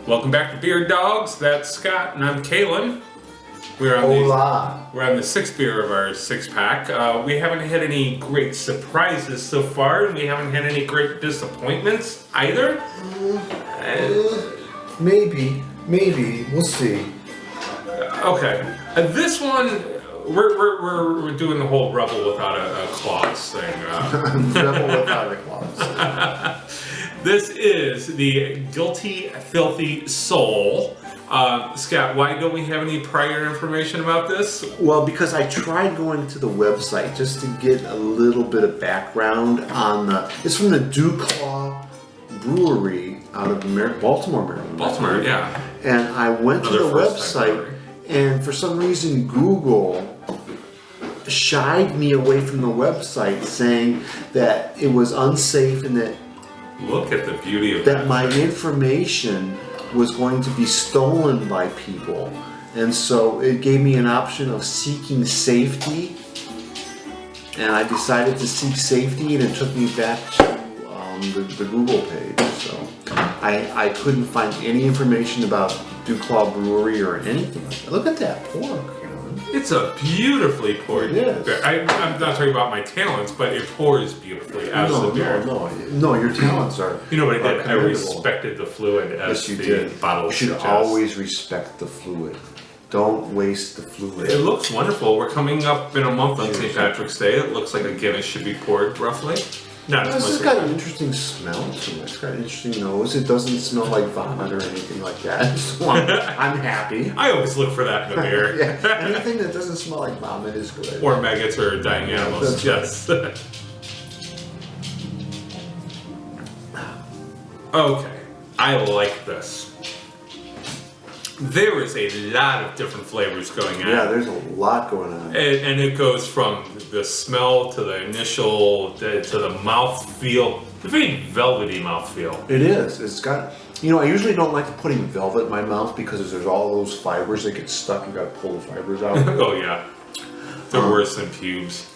Welcome back to Beer Dogs. That's Scott, and I'm Kalen. We're on the sixth beer of our six-pack. We haven't had any great surprises so far, and we haven't had any great disappointments either. Maybe. We'll see. Okay. This one, we're doing the whole rebel without a clause thing. Rebel without a clause. This is the Guilty Filthy Soul. Scott, why don't we have any prior information about this? Well, because I tried going to the website just to get a little bit of background on the... It's from the DuClaw Brewery out of Baltimore, Maryland. Baltimore, yeah. And I went to the website, and for some reason Google shied me away from the website, saying that it was unsafe and that... Look at the beauty of that my information was going to be stolen by people, and so it gave me an option of seeking safety, and I decided to seek safety, and it took me back to the Google page. So I couldn't find any information about DuClaw Brewery or anything like that. Look at that pork. It's a beautifully poured beer. I'm not talking about my talents, but it pours beautifully as the beer. No, your talents are. You know what I did? I respected the fluid as the bottle. You should always respect the fluid. Don't waste the fluid. It looks wonderful. We're coming up in a month on St. Patrick's Day. It looks like a Guinness should be poured roughly. This has got an interesting smell to it. It's got an interesting nose. It doesn't smell like vomit or anything like that. So I'm happy. I always look for that in a beer. Yeah, anything that doesn't smell like vomit is good. Or maggots or dying animals. Yes. Right. Okay. I like this. There is a lot of different flavors going on. Yeah, there's a lot going on. And it goes from the smell to the initial, to the mouthfeel. It's a very velvety mouthfeel. It is. It's got, I usually don't like putting velvet in my mouth because there's all those fibers that get stuck. You gotta pull the fibers out. Oh yeah. They're worse than pubes.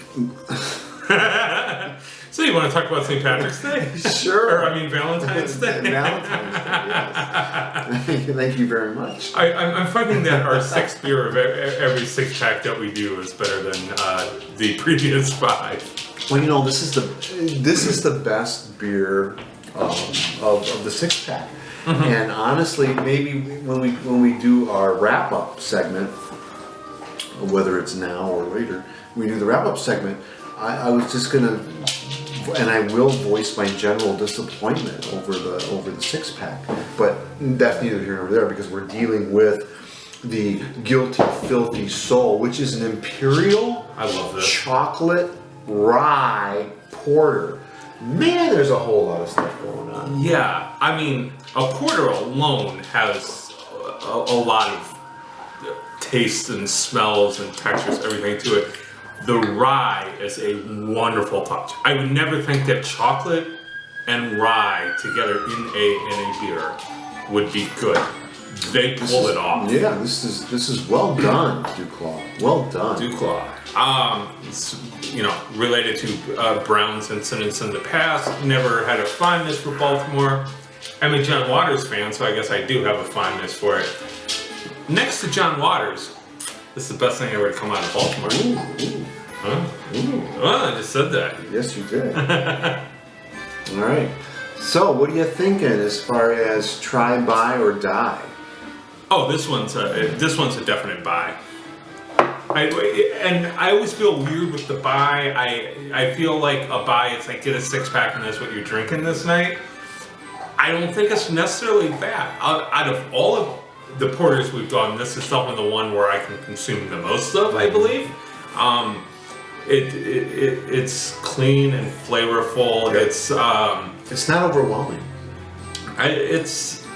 So you want to talk about St. Patrick's Day? Sure. Or, Valentine's Day? Valentine's Day, yes. Thank you very much. I'm finding that our sixth beer of every six-pack that we do is better than the previous five. Well, this is the best beer of the six-pack. Mm-hmm. And honestly, maybe when we do our wrap-up segment, whether it's now or later, we do the wrap-up segment, I was just gonna, and I will voice my general disappointment over the six-pack, but that's neither here nor there because we're dealing with the Guilty Filthy Soul, which is an Imperial chocolate rye porter. Man, there's a whole lot of stuff going on. Yeah, a porter alone has a lot of tastes and smells and textures, everything to it. The rye is a wonderful touch. I would never think that chocolate and rye together in a beer would be good. They pull it off. Yeah, this is well done, DuClaw. Well done, DuClaw. It's, related to Brown's incidents in the past. Never had a fondness for Baltimore. I'm a John Waters fan, so I guess I do have a fondness for it. Next to John Waters, this is the best thing ever to come out of Baltimore. Ooh. Huh? Ooh. Oh, I just said that. Yes, you did. All right. So, what are you thinking as far as try, buy, or die? Oh, this one's a definite buy. I always feel weird with the buy. I feel like a buy, it's like get a six-pack and that's what you're drinking this night. I don't think it's necessarily bad. Out of all of the porters we've done, this is definitely the one where I can consume the most of, I believe. It's clean and flavorful. Okay. It's not overwhelming. It's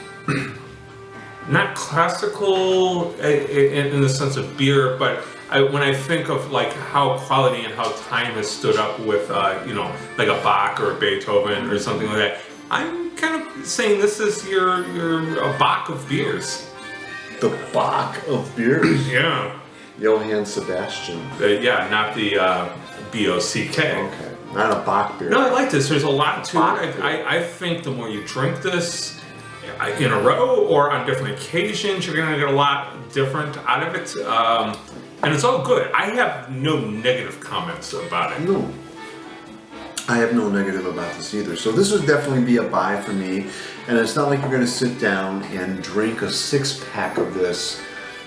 not classical in the sense of beer, but when I think of like how quality and how time has stood up with like a Bach or a Beethoven or something like that, I'm kind of saying this is your Bach of beers. The Bach of beers. Yeah. Johann Sebastian. Yeah, not the BOCK. Okay. Not a Bach beer. No, I like this. There's a lot to it. I think the more you drink this, in a row or on different occasions. You're gonna get a lot different out of it, and it's all good. I have no negative comments about it. No, I have no negative about this either. So this would definitely be a buy for me. And it's not like you're going to sit down and drink a 6-pack of this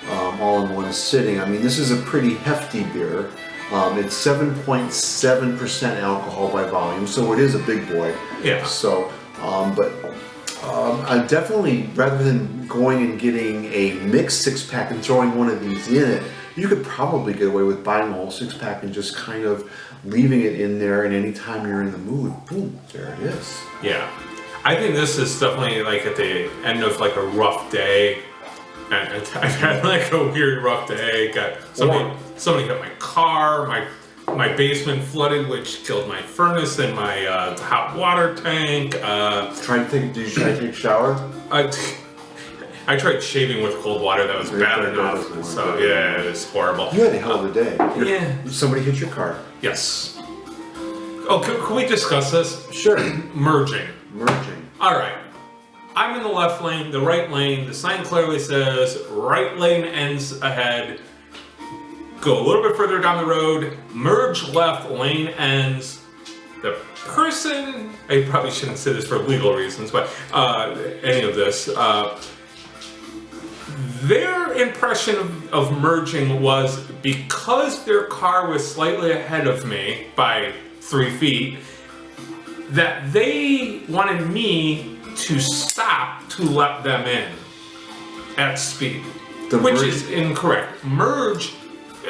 all in one sitting. I mean, this is a pretty hefty beer. It's 7.7% alcohol by volume, so it is a big boy. Yeah. So, I definitely, rather than going and getting a mixed 6-pack and throwing one of these in it, you could probably get away with buying a whole 6-pack and just kind of leaving it in there, and anytime you're in the mood, boom, there it is. Yeah. I think this is definitely like at the end of like a rough day. And I've had like a weird rough day. Got somebody hit my car, my basement flooded, which killed my furnace and my hot water tank. Did you try to take a shower? I tried shaving with cold water. That was bad enough. So yeah, it was horrible. You had a hell of a day. Yeah. Somebody hit your car. Yes. Oh, can we discuss this? Sure. Merging. All right. I'm in the left lane, the right lane. The sign clearly says right lane ends ahead. Go a little bit further down the road. Merge left, lane ends. The person, I probably shouldn't say this for legal reasons, but any of this, their impression of merging was because their car was slightly ahead of me by 3 feet, that they wanted me to stop to let them in at speed, which is incorrect. Merge,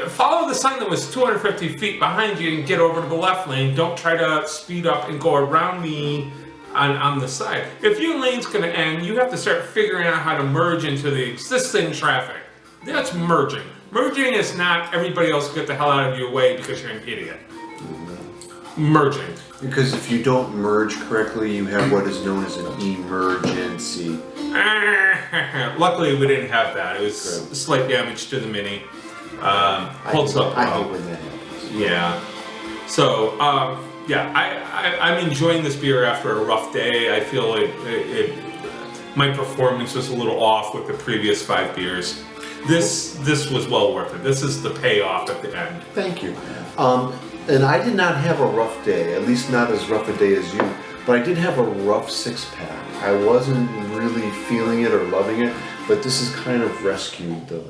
follow the sign that was 250 feet behind you and get over to the left lane. Don't try to speed up and go around me on the side. If your lane's gonna end, you have to start figuring out how to merge into the existing traffic. That's merging. Merging is not everybody else get the hell out of your way because you're an idiot. Merging. Because if you don't merge correctly, you have what is known as an emergency. Luckily, we didn't have that. It was slight damage to the Mini. Holds up well. I hate when that happens. Yeah. So, I'm enjoying this beer after a rough day. I feel my performance was a little off with the previous 5 beers. This was well worth it. This is the payoff at the end. Thank you. And I did not have a rough day, at least not as rough a day as you, but I did have a rough 6-pack. I wasn't really feeling it or loving it, but this has kind of rescued the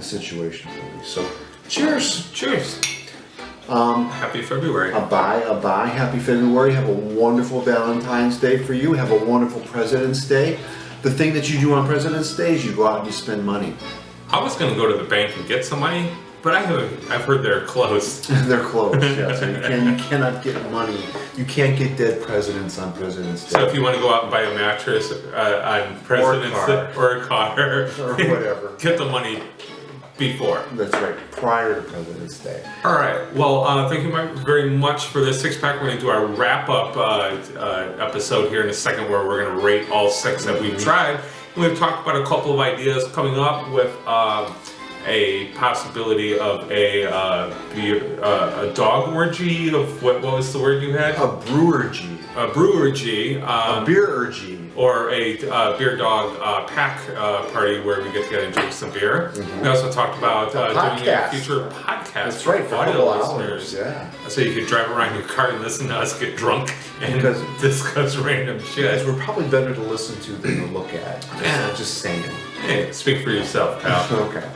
situation for me. So, cheers! Cheers! Happy February. A bye. Happy February. Have a wonderful Valentine's Day for you. Have a wonderful President's Day. The thing that you do on President's Day is you go out and you spend money. I was going to go to the bank and get some money, but I've heard they're closed. They're closed, yeah. So you cannot get money. You can't get dead presidents on President's Day. So if you want to go out and buy a mattress on President's Day or a car or whatever, get the money before. That's right, prior to President's Day. All right. Well, thank you very much for this 6-pack. We're going to do our wrap-up episode here in a second, where we're going to rate all 6 that we've tried. We've talked about a couple of ideas coming up with a possibility of a dog orgy of what was the word you had? A brewergy. A brewergy. A beer-ergy. Or a beer dog pack party where we get together and drink some beer. Mm-hmm. We also talked about doing a future podcast. That's right, for audio listeners. Yeah. So you could drive around your car and listen to us get drunk and discuss random shit. Because we're probably better to listen to than to look at. Just saying. Hey, speak for yourself, pal. Okay.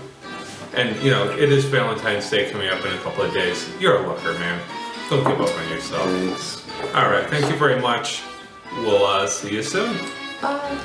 And, it is Valentine's Day coming up in a couple of days. You're a looker, man. Don't give up on yourself. Thanks. All right. Thank you very much. We'll see you soon. Bye.